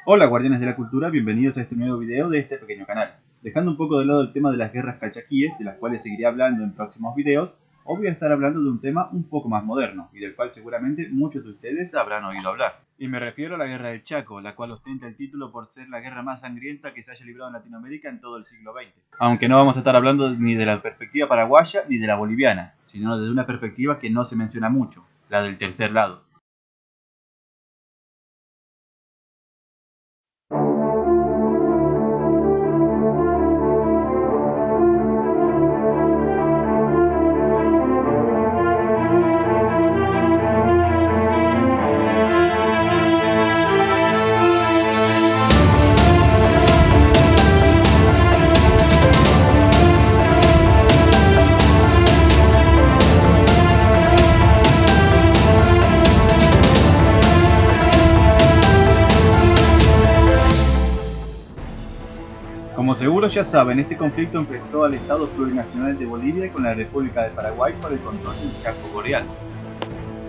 Hola guardianes de la cultura, bienvenidos a este nuevo video de este pequeño canal. Dejando un poco de lado el tema de las guerras calchaquíes, de las cuales seguiré hablando en próximos videos, hoy voy a estar hablando de un tema un poco más moderno, y del cual seguramente muchos de ustedes habrán oído hablar. Y me refiero a la Guerra del Chaco, la cual ostenta el título por ser la guerra más sangrienta que se haya librado en Latinoamérica en todo el siglo XX. Aunque no vamos a estar hablando ni de la perspectiva paraguaya ni de la boliviana, sino de una perspectiva que no se menciona mucho, la del tercer lado. Como seguro ya saben, este conflicto enfrentó al Estado Plurinacional de Bolivia con la República de Paraguay por el control del Chaco Boreal.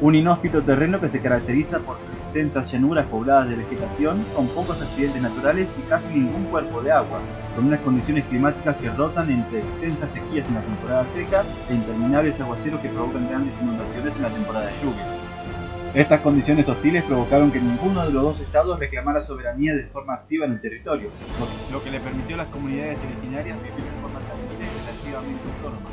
Un inhóspito terreno que se caracteriza por sus extensas llanuras pobladas de vegetación, con pocos accidentes naturales y casi ningún cuerpo de agua, con unas condiciones climáticas que rotan entre extensas sequías en la temporada seca e interminables aguaceros que provocan grandes inundaciones en la temporada de lluvia. Estas condiciones hostiles provocaron que ninguno de los dos estados reclamara soberanía de forma activa en el territorio, lo que le permitió a las comunidades originarias vivir de forma tranquila y relativamente autónoma.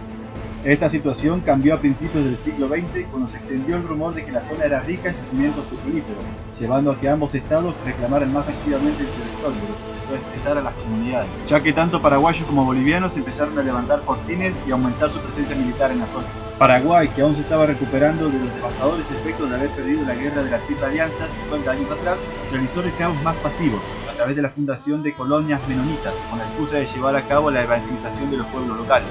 Esta situación cambió a principios del siglo XX cuando se extendió el rumor de que la zona era rica en yacimientos petrolíferos, llevando a que ambos estados reclamaran más activamente el territorio, lo que empezó a estresar a las comunidades, ya que tanto paraguayos como bolivianos empezaron a levantar fortines y aumentar su presencia militar en la zona. Paraguay, que aún se estaba recuperando de los devastadores efectos de haber perdido la guerra de la Triple Alianza 50 años atrás, realizó reclamos más pasivos, a través de la fundación de colonias menonitas, con la excusa de llevar a cabo la evangelización de los pueblos locales.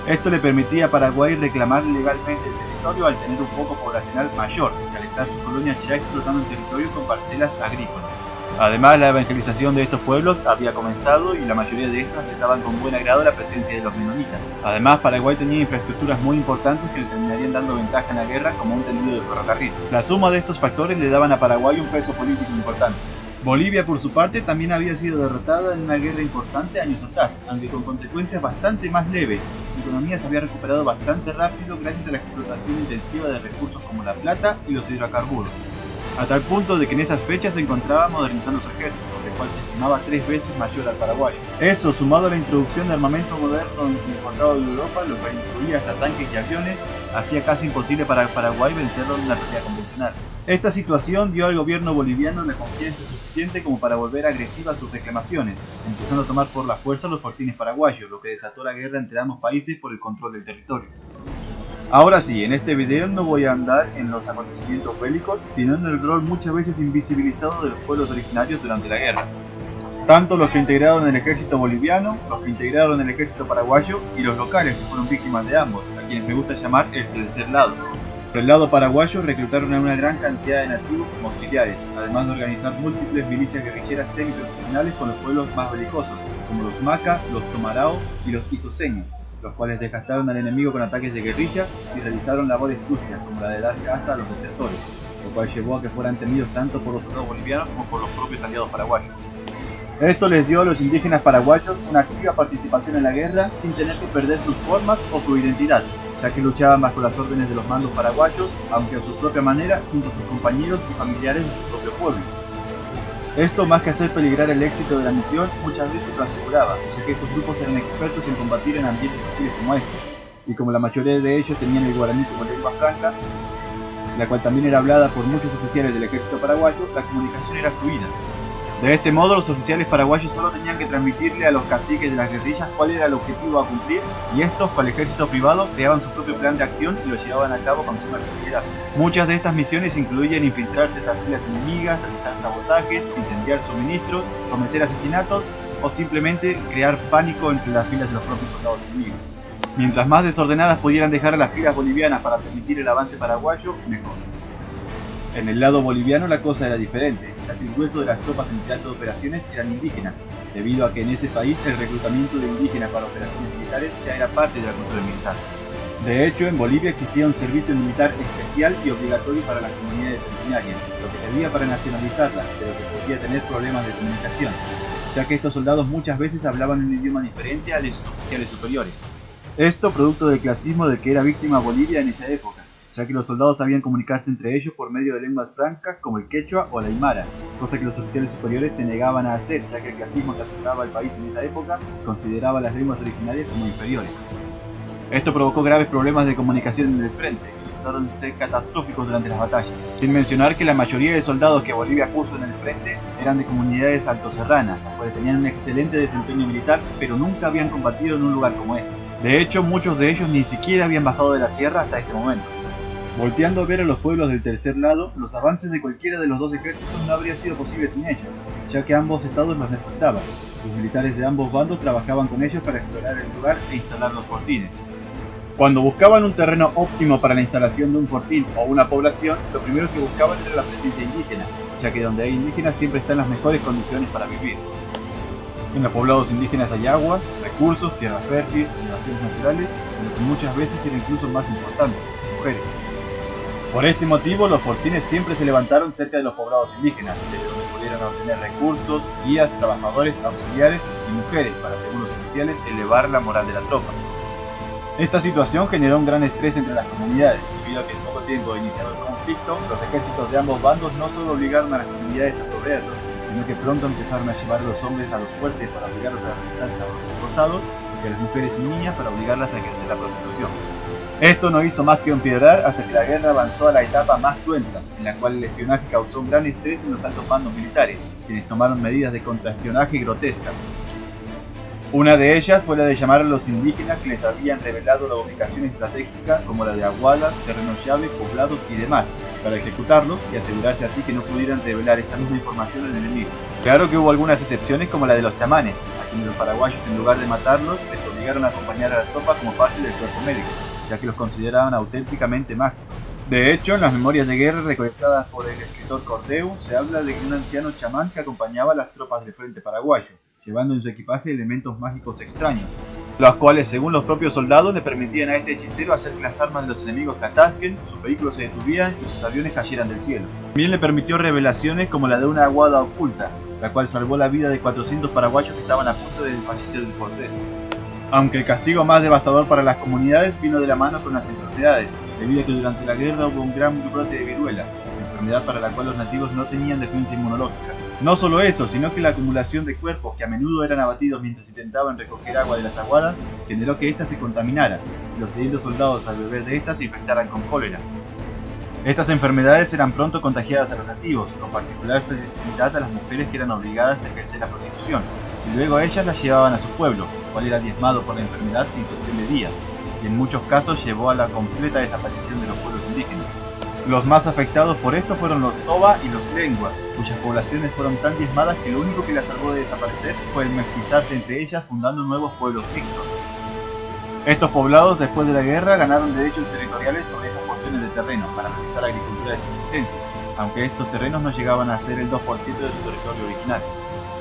Esto le permitía a Paraguay reclamar legalmente el territorio al tener un foco poblacional mayor, y al estar sus colonias ya explotando el territorio con parcelas agrícolas. Además, la evangelización de estos pueblos había comenzado y la mayoría de estos aceptaban con buen agrado la presencia de los menonitas. Además, Paraguay tenía infraestructuras muy importantes que le terminarían dando ventaja en la guerra, como un tendido de ferrocarril. La suma de estos factores le daban a Paraguay un peso político importante. Bolivia, por su parte, también había sido derrotada en una guerra importante años atrás, aunque con consecuencias bastante más leves. Su economía se había recuperado bastante rápido gracias a la explotación intensiva de recursos como la plata y los hidrocarburos, a tal punto de que en esas fechas se encontraba modernizando su ejército, el cual se estimaba 3 veces mayor al paraguayo. Eso, sumado a la introducción de armamento moderno importado de Europa, lo cual incluía hasta tanques y aviones, hacía casi imposible para Paraguay vencerlo en una pelea convencional. Esta situación dio al gobierno boliviano la confianza suficiente como para volver agresiva a sus reclamaciones, empezando a tomar por la fuerza los fortines paraguayos, lo que desató la guerra entre ambos países por el control del territorio. Ahora sí, en este video no voy a andar en los acontecimientos bélicos, sino en el rol muchas veces invisibilizado de los pueblos originarios durante la guerra. Tanto los que integraron el ejército boliviano, los que integraron el ejército paraguayo y los locales que fueron víctimas de ambos, a quienes me gusta llamar el tercer lado. Por el lado paraguayo reclutaron a una gran cantidad de nativos como auxiliares, además de organizar múltiples milicias guerrilleras semiprofesionales con los pueblos más belicosos, como los Maca, los Tomarao y los Isoseños, los cuales desgastaron al enemigo con ataques de guerrilla y realizaron labores sucias, como la de dar caza a los desertores, lo cual llevó a que fueran temidos tanto por los soldados bolivianos como por los propios aliados paraguayos. Esto les dio a los indígenas paraguayos una activa participación en la guerra sin tener que perder sus formas o su identidad, ya que luchaban bajo las órdenes de los mandos paraguayos, aunque a su propia manera, junto a sus compañeros y familiares de su propio pueblo. Esto, más que hacer peligrar el éxito de la misión, muchas veces lo aseguraba, ya que estos grupos eran expertos en combatir en ambientes hostiles como estos, y como la mayoría de ellos tenían el guaraní como lengua franca, la cual también era hablada por muchos oficiales del ejército paraguayo, la comunicación era fluida. De este modo, los oficiales paraguayos solo tenían que transmitirle a los caciques de las guerrillas cuál era el objetivo a cumplir, y estos, para el ejército privado, creaban su propio plan de acción y lo llevaban a cabo con suma efectividad. Muchas de estas misiones incluían infiltrarse en las filas enemigas, realizar sabotajes, incendiar suministros, cometer asesinatos o simplemente crear pánico entre las filas de los propios soldados enemigos. Mientras más desordenadas pudieran dejar a las filas bolivianas para permitir el avance paraguayo, mejor. En el lado boliviano la cosa era diferente, ya que el grueso de las tropas en teatro de operaciones eran indígenas, debido a que en ese país el reclutamiento de indígenas para operaciones militares ya era parte de la cultura militar. De hecho, en Bolivia existía un servicio militar especial y obligatorio para las comunidades originarias, lo que servía para nacionalizarlas, pero que podía tener problemas de comunicación, ya que estos soldados muchas veces hablaban un idioma diferente al de sus oficiales superiores. Esto producto del clasismo del que era víctima Bolivia en esa época, ya que los soldados sabían comunicarse entre ellos por medio de lenguas francas como el quechua o la aymara, cosa que los oficiales superiores se negaban a hacer, ya que el clasismo que afectaba al país en esa época consideraba las lenguas originarias como inferiores. Esto provocó graves problemas de comunicación en el frente, que resultaron ser catastróficos durante las batallas, sin mencionar que la mayoría de soldados que Bolivia puso en el frente eran de comunidades altoserranas, las cuales tenían un excelente desempeño militar, pero nunca habían combatido en un lugar como este. De hecho, muchos de ellos ni siquiera habían bajado de la sierra hasta este momento. Volteando a ver a los pueblos del tercer lado, los avances de cualquiera de los dos ejércitos no habría sido posible sin ellos, ya que ambos estados los necesitaban. Los militares de ambos bandos trabajaban con ellos para explorar el lugar e instalar los fortines. Cuando buscaban un terreno óptimo para la instalación de un fortín o una población, lo primero que buscaban era la presencia indígena, ya que donde hay indígenas siempre están las mejores condiciones para vivir. En los poblados indígenas hay agua, recursos, tierra fértil, elevaciones naturales, y lo que muchas veces era incluso más importante, mujeres. Por este motivo, los fortines siempre se levantaron cerca de los poblados indígenas, desde donde pudieran obtener recursos, guías, trabajadores, auxiliares y mujeres para, según los oficiales, elevar la moral de la tropa. Esta situación generó un gran estrés entre las comunidades, debido a que en poco tiempo de iniciar el conflicto, los ejércitos de ambos bandos no solo obligaron a las comunidades a proveerlos, sino que pronto empezaron a llevar a los hombres a los fuertes para obligarlos a realizar trabajos forzados y a las mujeres y niñas para obligarlas a ejercer la prostitución. Esto no hizo más que empeorar hasta que la guerra avanzó a la etapa más cruenta, en la cual el espionaje causó un gran estrés en los altos mandos militares, quienes tomaron medidas de contraespionaje grotescas. Una de ellas fue la de llamar a los indígenas que les habían revelado la ubicación estratégica como la de aguadas, terrenos llaves, poblados y demás, para ejecutarlos y asegurarse así que no pudieran revelar esa misma información al enemigo. Claro que hubo algunas excepciones como la de los chamanes, a quienes los paraguayos en lugar de matarlos les obligaron a acompañar a la tropa como parte del cuerpo médico, ya que los consideraban auténticamente mágicos. De hecho, en las memorias de guerra recolectadas por el escritor Cordeu se habla de un anciano chamán que acompañaba a las tropas del frente paraguayo, llevando en su equipaje elementos mágicos extraños, los cuales según los propios soldados le permitían a este hechicero hacer que las armas de los enemigos se atasquen, sus vehículos se detuvieran y sus aviones cayeran del cielo. También le permitió revelaciones como la de una aguada oculta, la cual salvó la vida de 400 paraguayos que estaban a punto de desfallecer del forcejeo. Aunque el castigo más devastador para las comunidades vino de la mano con las enfermedades, debido a que durante la guerra hubo un gran brote de viruela, enfermedad para la cual los nativos no tenían defensa inmunológica. No solo eso, sino que la acumulación de cuerpos que a menudo eran abatidos mientras intentaban recoger agua de las aguadas generó que ésta se contaminara, y los siguientes soldados al beber de ésta se infectaran con cólera. Estas enfermedades eran pronto contagiadas a los nativos, con particular sensibilidad a las mujeres que eran obligadas a ejercer la prostitución, y luego ellas las llevaban a su pueblo, el cual era diezmado por la enfermedad en cuestión de días, y en muchos casos llevó a la completa desaparición de los pueblos indígenas. Los más afectados por esto fueron los Toba y los Lenguas, cuyas poblaciones fueron tan diezmadas que lo único que las salvó de desaparecer fue el mestizarse entre ellas fundando nuevos pueblos mixtos. Estos poblados después de la guerra ganaron derechos territoriales sobre esas porciones de terreno para realizar agricultura de subsistencia, aunque estos terrenos no llegaban a ser el 2% de su territorio original.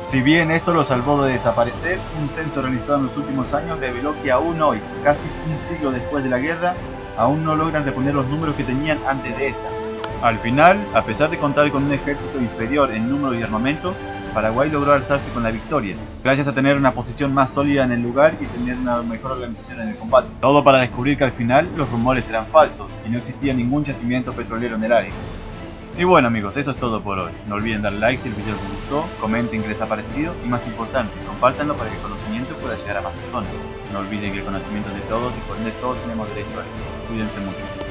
Si bien esto lo salvó de desaparecer, un censo realizado en los últimos años reveló que aún hoy, casi un siglo después de la guerra, aún no logran reponer los números que tenían antes de esta. Al final, a pesar de contar con un ejército inferior en número y armamento, Paraguay logró alzarse con la victoria, gracias a tener una posición más sólida en el lugar y tener una mejor organización en el combate. Todo para descubrir que al final los rumores eran falsos y no existía ningún yacimiento petrolero en el área. Y bueno amigos, eso es todo por hoy. No olviden dar like si el video les gustó, comenten qué les ha parecido y más importante, compártanlo para que el conocimiento pueda llegar a más personas. No olviden que el conocimiento es de todos y por ende todos tenemos derecho a él. Cuídense mucho.